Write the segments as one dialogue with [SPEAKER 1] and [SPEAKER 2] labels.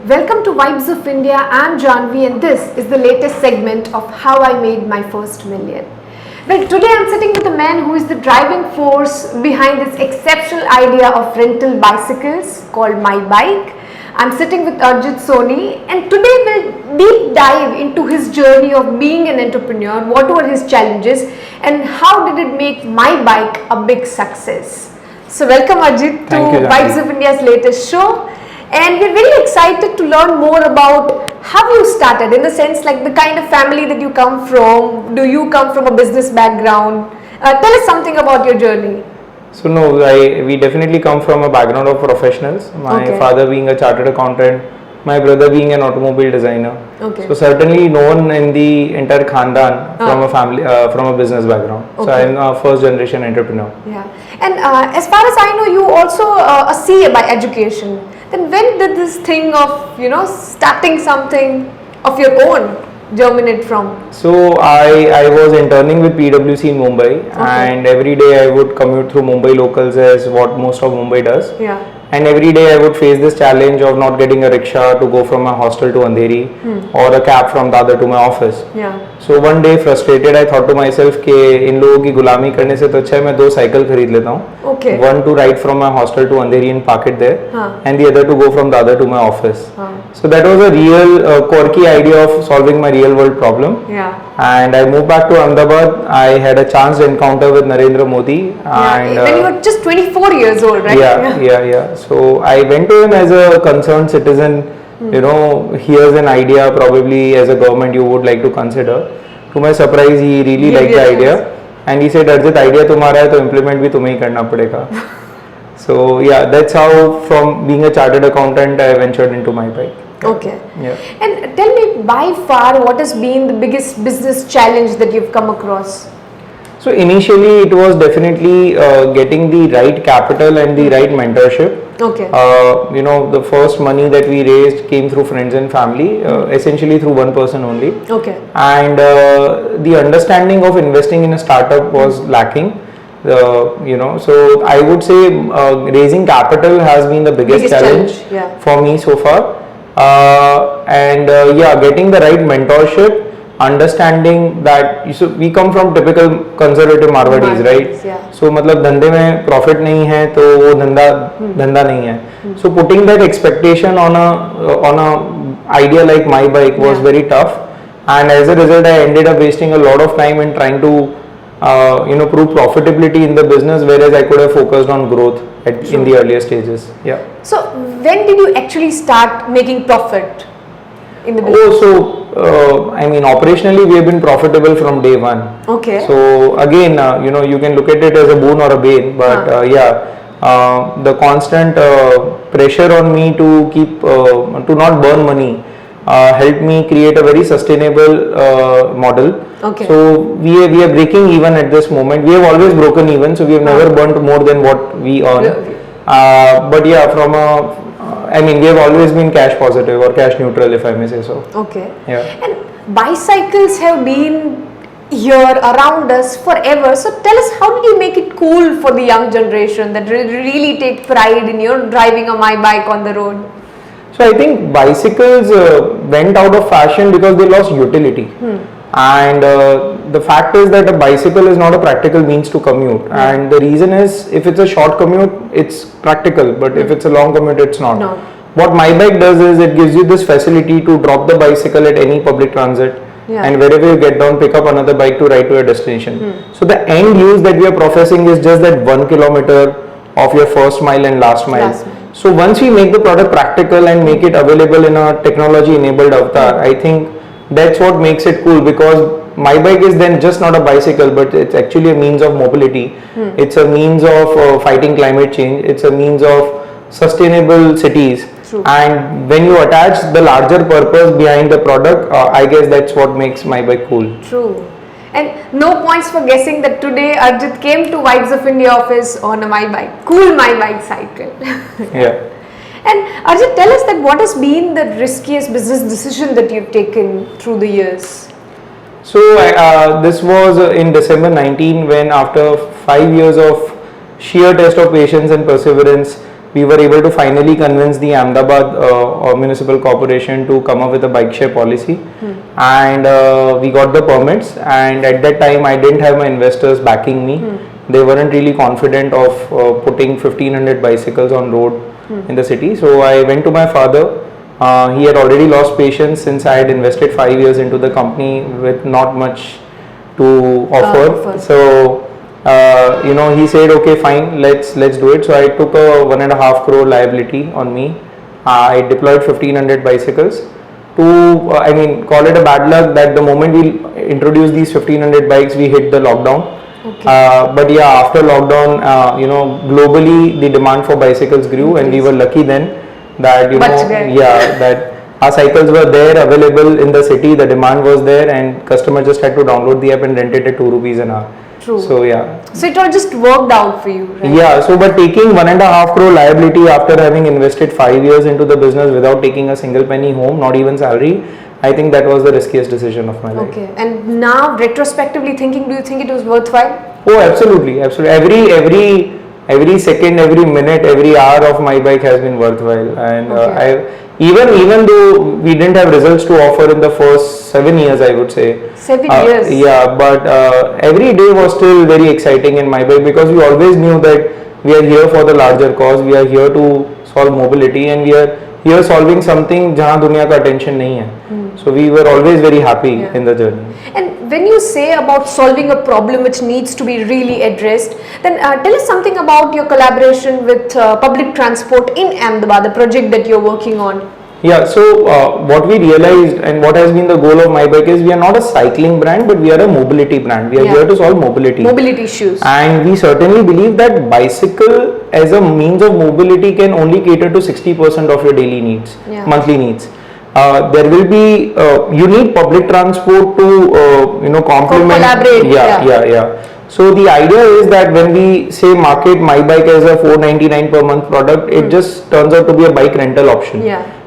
[SPEAKER 1] Welcome to Vibes of India. I'm Janvi, and this is the latest segment of How I Made My First Million. Well, today I'm sitting with a man who is the driving force behind this exceptional idea of rental bicycles called My Bike. I'm sitting with Arjit Soni, and today we'll deep dive into his journey of being an entrepreneur, what were his challenges, and how did it make My Bike a big success. So welcome Arjit to Vibes of India's latest show. And we're very excited to learn more about how you started, in the sense like the kind of family that you come from. Do you come from a business background? Tell us something about your journey.
[SPEAKER 2] So no, we definitely come from a background of professionals. My father being a chartered accountant, my brother being an automobile designer. So certainly no one in the entire Khandan from a family, from a business background. So I'm a first generation entrepreneur.
[SPEAKER 1] Yeah, and as far as I know, you also a CA by education. Then when did this thing of starting something of your own germinate from?
[SPEAKER 2] So I was interning with PwC in Mumbai, and every day I would commute through Mumbai locals as what most of Mumbai does.
[SPEAKER 1] Yeah.
[SPEAKER 2] And every day I would face this challenge of not getting a rickshaw to go from my hostel to Andheri or a cab from Dadar to my office.
[SPEAKER 1] Yeah.
[SPEAKER 2] So one day frustrated, I thought to myself कि इन लोगों की गुलामी करने से तो अच्छा है मैं दो साइकिल खरीद लेता हूँ. One to ride from my hostel to Andheri and park it there, and the other to go from Dadar to my office. So that was a real quirky idea of solving my real world problem.
[SPEAKER 1] Yeah.
[SPEAKER 2] And I moved back to Ahmedabad. I had a chance to encounter with Narendra Modi. And
[SPEAKER 1] when you were just 24 years old, right?
[SPEAKER 2] Yeah. So I went to him as a concerned citizen. Here's an idea probably as a government you would like to consider. To my surprise, he really liked the idea. And he said, Arjit, idea तुम्हारा है तो implement भी तुम्हें ही करना पड़ेगा. So yeah, that's how from being a chartered accountant, I ventured into My Bike.
[SPEAKER 1] Okay.
[SPEAKER 2] Yeah.
[SPEAKER 1] And tell me, by far, what has been the biggest business challenge that you've come across?
[SPEAKER 2] So initially, it was definitely getting the right capital and the right mentorship.
[SPEAKER 1] Okay.
[SPEAKER 2] The first money that we raised came through friends and family, essentially through one person only.
[SPEAKER 1] Okay.
[SPEAKER 2] And the understanding of investing in a startup was lacking. So I would say raising capital has been the biggest challenge for me so far. Getting the right mentorship, understanding that we come from typical conservative Marwadis, right?
[SPEAKER 1] Yeah.
[SPEAKER 2] So मतलब धंधे में profit नहीं है तो वो धंधा नहीं है. So putting that expectation on a idea like My Bike was very tough, and as a result I ended up wasting a lot of time in trying to prove profitability in the business, whereas I could have focused on growth in the earlier stages. Yeah.
[SPEAKER 1] So when did you actually start making profit in the business?
[SPEAKER 2] Operationally we have been profitable from day one.
[SPEAKER 1] Okay.
[SPEAKER 2] So again, you can look at it as a boon or a bane, but the constant pressure on me to keep to not burn money helped me create a very sustainable model.
[SPEAKER 1] Okay.
[SPEAKER 2] So we are breaking even at this moment. We have always broken even, so we have never burnt more than what we earn. But yeah, we have always been cash positive or cash neutral, if I may say so.
[SPEAKER 1] Okay.
[SPEAKER 2] Yeah.
[SPEAKER 1] And bicycles have been here around us forever. So tell us, how did you make it cool for the young generation that really take pride in driving a My Bike on the road?
[SPEAKER 2] So I think bicycles went out of fashion because they lost utility. And the fact is that a bicycle is not a practical means to commute. And the reason is, if it's a short commute, it's practical, but if it's a long commute, it's not.
[SPEAKER 1] No.
[SPEAKER 2] What My Bike does is it gives you this facility to drop the bicycle at any public transit, and wherever you get down, pick up another bike to ride to your destination. So the end use that we are professing is just that 1 kilometer of your first mile and last mile. So once we make the product practical and make it available in a technology enabled avatar, I think that's what makes it cool, because My Bike is then just not a bicycle, but it's actually a means of mobility. It's a means of fighting climate change. It's a means of sustainable cities.
[SPEAKER 1] True.
[SPEAKER 2] And when you attach the larger purpose behind the product, I guess that's what makes My Bike cool.
[SPEAKER 1] True. And no points for guessing that today Arjit came to Vibes of India office on a My Bike, cool My Bike cycle.
[SPEAKER 2] Yeah.
[SPEAKER 1] And Arjit, tell us that what has been the riskiest business decision that you've taken through the years?
[SPEAKER 2] So this was in December 19, when after 5 years of sheer test of patience and perseverance, we were able to finally convince the Ahmedabad Municipal Corporation to come up with a bike share policy, and we got the permits. And at that time, I didn't have my investors backing me. They weren't really confident of putting 1500 bicycles on road in the city. So I went to my father. He had already lost patience since I had invested 5 years into the company with not much to offer. So he said, okay, fine, let's do it. So I took a 1.5 crore liability on me. I deployed 1500 bicycles to, call it a bad luck that the moment we introduced these 1500 bikes, we hit the lockdown. But yeah, after lockdown, globally the demand for bicycles grew, and we were lucky then that that our cycles were there available in the city. The demand was there, and customer just had to download the app and rent it at 2 rupees an hour.
[SPEAKER 1] True.
[SPEAKER 2] So yeah.
[SPEAKER 1] So it all just worked out for you, right?
[SPEAKER 2] Yeah. So but taking 1.5 crore liability after having invested 5 years into the business without taking a single penny home, not even salary, I think that was the riskiest decision of my life.
[SPEAKER 1] Okay. And now, retrospectively thinking, do you think it was worthwhile?
[SPEAKER 2] Oh, absolutely, absolutely. Every second, every minute, every hour of my bike has been worthwhile. And even though we didn't have results to offer in the first 7 years, I would say.
[SPEAKER 1] 7 years.
[SPEAKER 2] Yeah, but every day was still very exciting in my bike, because we always knew that we are here for the larger cause. We are here to solve mobility, and we are here solving something जहाँ दुनिया का attention नहीं है. So we were always very happy in the journey.
[SPEAKER 1] And when you say about solving a problem which needs to be really addressed, then tell us something about your collaboration with public transport in Ahmedabad, the project that you're working on.
[SPEAKER 2] Yeah, so what we realized and what has been the goal of My Bike is we are not a cycling brand, but we are a mobility brand. We are here to solve mobility
[SPEAKER 1] issues.
[SPEAKER 2] And we certainly believe that bicycle as a means of mobility can only cater to 60% of your daily needs, monthly needs. There will be, you need public transport to, complement.
[SPEAKER 1] Collaborate.
[SPEAKER 2] Yeah. So the idea is that when we say market My Bike as a 499 per month product, it just turns out to be a bike rental option.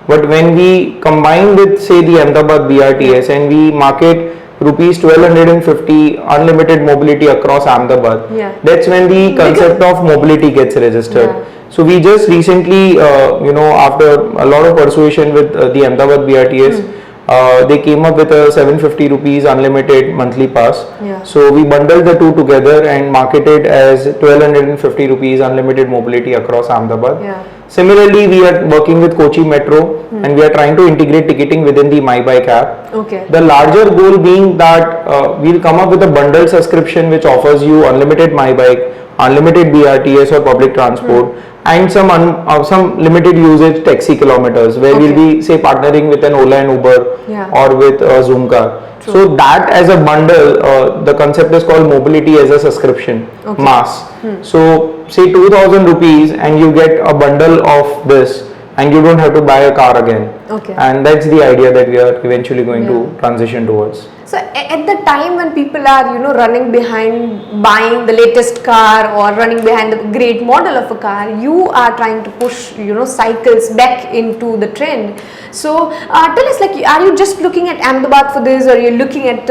[SPEAKER 2] But when we combine with, say, the Ahmedabad BRTS and we market rupees 1250 unlimited mobility across Ahmedabad, that's when the concept of mobility gets registered. So we just recently, after a lot of persuasion with the Ahmedabad BRTS, they came up with a 750 rupees unlimited monthly pass. So we bundled the two together and marketed as 1250 rupees unlimited mobility across Ahmedabad. Similarly, we are working with Kochi Metro and we are trying to integrate ticketing within the My Bike app. The larger goal being that we'll come up with a bundled subscription which offers you unlimited My Bike, unlimited BRTS or public transport, and some limited usage taxi kilometers, where we'll be, say, partnering with an Ola and Uber or with Zoomcar. So that as a bundle, the concept is called mobility as a subscription, MaaS. So say 2000 rupees and you get a bundle of this and you don't have to buy a car again. And that's the idea that we are eventually going to transition towards.
[SPEAKER 1] So at the time when people are, running behind buying the latest car or running behind the great model of a car, you are trying to push, cycles back into the trend. So tell us, are you just looking at Ahmedabad for this, or you're looking at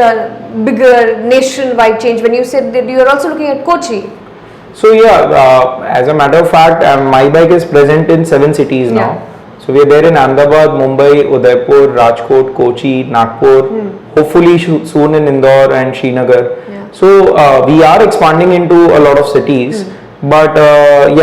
[SPEAKER 1] bigger nationwide change? When you said that you're also looking at Kochi.
[SPEAKER 2] So as a matter of fact, My Bike is present in 7 cities now. So we are there in Ahmedabad, Mumbai, Udaipur, Rajkot, Kochi, Nagpur, hopefully soon in Indore and Srinagar. So we are expanding into a lot of cities. But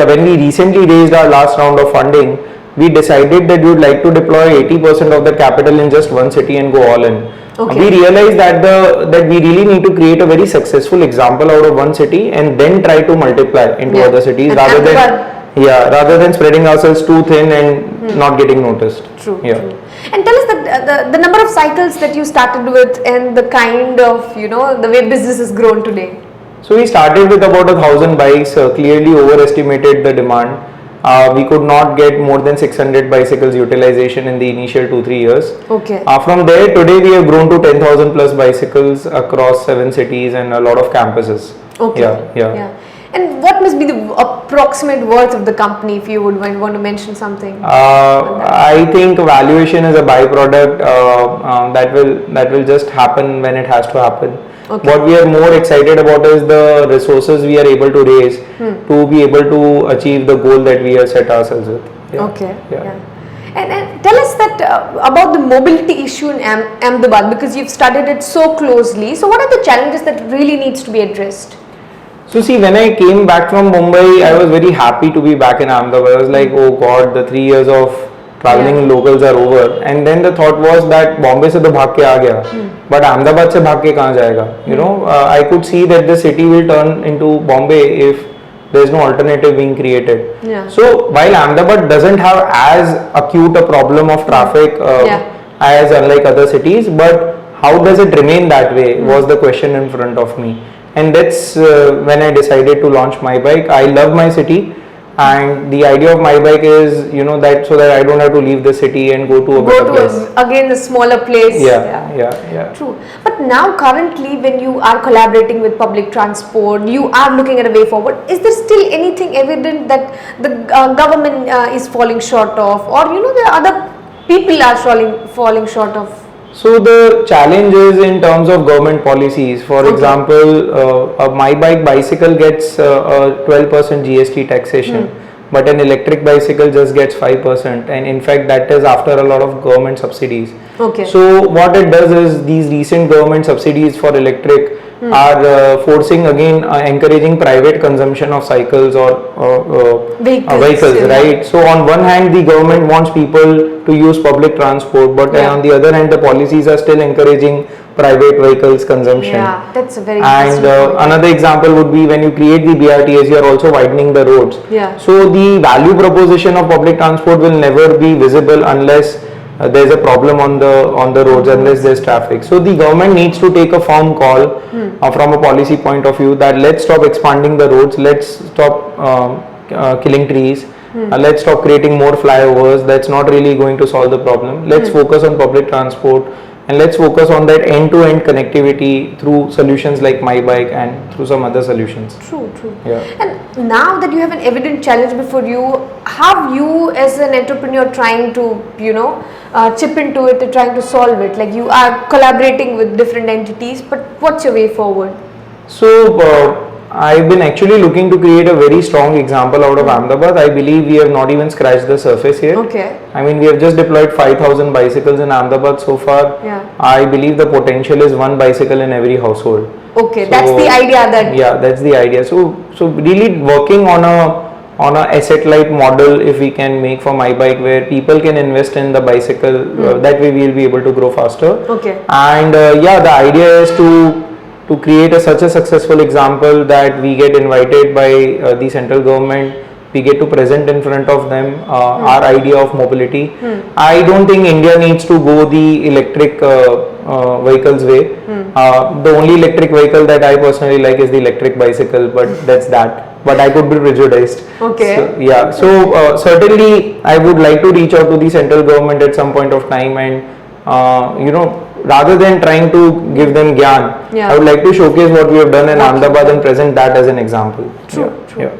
[SPEAKER 2] when we recently raised our last round of funding, we decided that we would like to deploy 80% of the capital in just one city and go all in. We realized that we really need to create a very successful example out of one city and then try to multiply into other cities, rather than spreading ourselves too thin and not getting noticed.
[SPEAKER 1] True. And tell us the number of cycles that you started with and the kind of, the way business has grown today.
[SPEAKER 2] So we started with about 1,000 bikes, clearly overestimated the demand. We could not get more than 600 bicycles utilization in the initial 2-3 years. From there, today we have grown to 10,000 plus bicycles across 7 cities and a lot of campuses.
[SPEAKER 1] And what must be the approximate worth of the company, if you would want to mention something?
[SPEAKER 2] I think valuation is a byproduct that will just happen when it has to happen.
[SPEAKER 1] Okay.
[SPEAKER 2] What we are more excited about is the resources we are able to raise to be able to achieve the goal that we have set ourselves with. Yeah.
[SPEAKER 1] Okay.
[SPEAKER 2] Yeah.
[SPEAKER 1] And tell us that about the mobility issue in Ahmedabad, because you've studied it so closely. So what are the challenges that really needs to be addressed?
[SPEAKER 2] So see, when I came back from Mumbai, I was very happy to be back in Ahmedabad. I was like, oh God, the 3 years of traveling locals are over. And then the thought was that Bombay se to bhag ke aa gaya, but Ahmedabad se bhag ke kahan jayega? You know, I could see that the city will turn into Bombay if there is no alternative being created.
[SPEAKER 1] Yeah.
[SPEAKER 2] So while Ahmedabad doesn't have as acute a problem of traffic as unlike other cities, but how does it remain that way was the question in front of me. And that's when I decided to launch My Bike. I love my city, and the idea of My Bike is, you know, that so that I don't have to leave the city and go to a better place.
[SPEAKER 1] Again the smaller place.
[SPEAKER 2] Yeah.
[SPEAKER 1] True. But now currently when you are collaborating with public transport, you are looking at a way forward. Is there still anything evident that the government is falling short of, or you know, the other people are falling short of?
[SPEAKER 2] So the challenge is in terms of government policies. For example, a My Bike bicycle gets a 12% GST taxation, but an electric bicycle just gets 5%, and in fact that is after a lot of government subsidies.
[SPEAKER 1] Okay.
[SPEAKER 2] So what it does is these recent government subsidies for electric are forcing again encouraging private consumption of cycles or vehicles, right? So on one hand the government wants people to use public transport, but on the other hand the policies are still encouraging private vehicles consumption.
[SPEAKER 1] Yeah, that's a very
[SPEAKER 2] And another example would be when you create the BRTS, you are also widening the roads.
[SPEAKER 1] Yeah.
[SPEAKER 2] So the value proposition of public transport will never be visible unless there's a problem on the roads, unless there's traffic. So the government needs to take a firm call from a policy point of view that let's stop expanding the roads, let's stop killing trees, let's stop creating more flyovers. That's not really going to solve the problem. Let's focus on public transport, and let's focus on that end-to-end connectivity through solutions like My Bike and through some other solutions.
[SPEAKER 1] True.
[SPEAKER 2] Yeah.
[SPEAKER 1] And now that you have an evident challenge before you, have you as an entrepreneur trying to, you know, chip into it and trying to solve it? Like you are collaborating with different entities, but what's your way forward?
[SPEAKER 2] So I've been actually looking to create a very strong example out of Ahmedabad. I believe we have not even scratched the surface here.
[SPEAKER 1] Okay.
[SPEAKER 2] I mean, we have just deployed 5,000 bicycles in Ahmedabad so far.
[SPEAKER 1] Yeah.
[SPEAKER 2] I believe the potential is one bicycle in every household.
[SPEAKER 1] Okay,
[SPEAKER 2] So,
[SPEAKER 1] that's the idea that.
[SPEAKER 2] Yeah, that's the idea. So really working on a asset light model, if we can make for My Bike, where people can invest in the bicycle, that way we will be able to grow faster.
[SPEAKER 1] Okay.
[SPEAKER 2] And the idea is to create such a successful example that we get invited by the central government, we get to present in front of them our idea of mobility. I don't think India needs to go the electric vehicles way. The only electric vehicle that I personally like is the electric bicycle, but that's that. But I could be prejudiced.
[SPEAKER 1] Okay.
[SPEAKER 2] So certainly I would like to reach out to the central government at some point of time, and rather than trying to give them gyan, I would like to showcase what we have done in Ahmedabad and present that as an example.
[SPEAKER 1] True.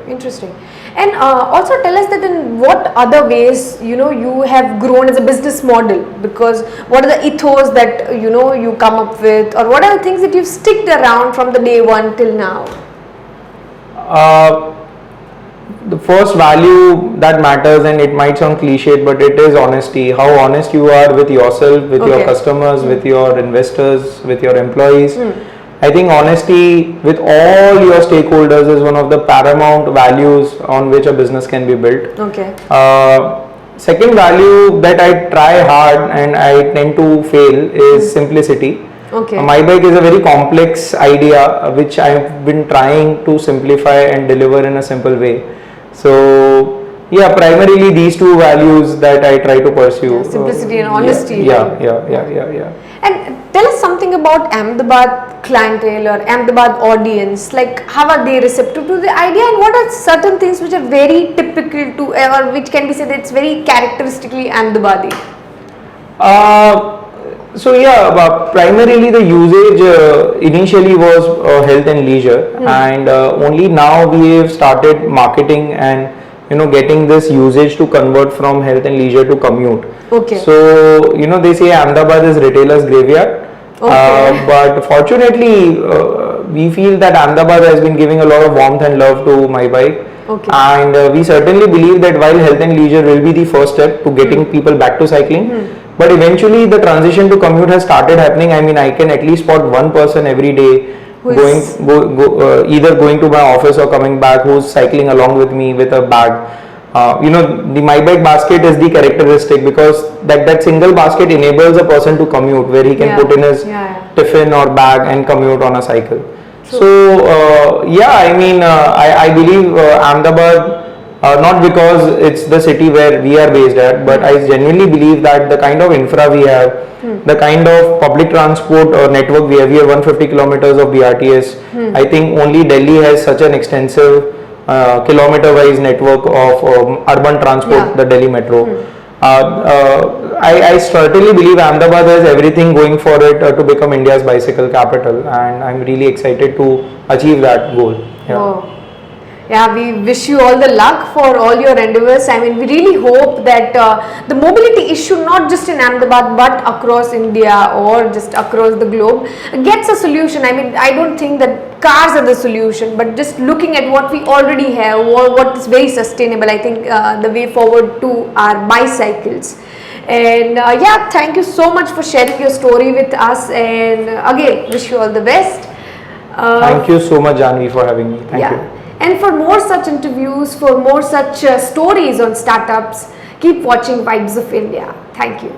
[SPEAKER 1] Interesting. And also tell us that in what other ways, you have grown as a business model, because what are the ethos that, you come up with, or what are the things that you've sticked around from the day one till now?
[SPEAKER 2] The first value that matters, and it might sound cliched, but it is honesty. How honest you are with yourself, with your customers, with your investors, with your employees. I think honesty with all your stakeholders is one of the paramount values on which a business can be built.
[SPEAKER 1] Okay.
[SPEAKER 2] Second value that I try hard and I tend to fail is simplicity.
[SPEAKER 1] Okay.
[SPEAKER 2] My Bike is a very complex idea which I've been trying to simplify and deliver in a simple way. So primarily these two values that I try to pursue.
[SPEAKER 1] Simplicity and honesty.
[SPEAKER 2] Yeah.
[SPEAKER 1] And tell us something about Ahmedabad clientele or Ahmedabad audience. Like, how are they receptive to the idea, and what are certain things which are very typical to, or which can be said it's very characteristically Ahmedabadi?
[SPEAKER 2] Primarily the usage initially was health and leisure, and only now we have started marketing and getting this usage to convert from health and leisure to commute.
[SPEAKER 1] Okay.
[SPEAKER 2] So they say Ahmedabad is retailer's graveyard.
[SPEAKER 1] Okay.
[SPEAKER 2] But fortunately, we feel that Ahmedabad has been giving a lot of warmth and love to my bike.
[SPEAKER 1] Okay.
[SPEAKER 2] And we certainly believe that while health and leisure will be the first step to getting people back to cycling, but eventually the transition to commute has started happening. I mean, I can at least spot one person every day
[SPEAKER 1] Who
[SPEAKER 2] going
[SPEAKER 1] is-
[SPEAKER 2] either going to my office or coming back, who's cycling along with me with a bag. The My Bike basket is the characteristic, because that single basket enables a person to commute, where he can
[SPEAKER 1] Yeah.
[SPEAKER 2] put in his
[SPEAKER 1] Yeah.
[SPEAKER 2] tiffin or bag and commute on a cycle. So I mean, I believe Ahmedabad, not because it's the city where we are based at, but I genuinely believe that the kind of infra we have, the kind of public transport network we have, 150 kilometers of BRTS. I think only Delhi has such an extensive kilometer-wise network of urban transport,
[SPEAKER 1] Yeah.
[SPEAKER 2] the Delhi Metro. I certainly believe Ahmedabad has everything going for it to become India's bicycle capital, and I'm really excited to achieve that goal. Yeah.
[SPEAKER 1] Oh. Yeah, we wish you all the luck for all your endeavors. I mean, we really hope that the mobility issue, not just in Ahmedabad but across India or just across the globe, gets a solution. I mean, I don't think that cars are the solution, but just looking at what we already have or what is very sustainable, I think the way forward to our bicycles. And yeah, thank you so much for sharing your story with us, and again, wish you all the best.
[SPEAKER 2] Thank you so much, Janvi, for having me. Thank
[SPEAKER 1] Yeah.
[SPEAKER 2] you.
[SPEAKER 1] And for more such interviews, for more such stories on startups, keep watching Vibes of India. Thank you.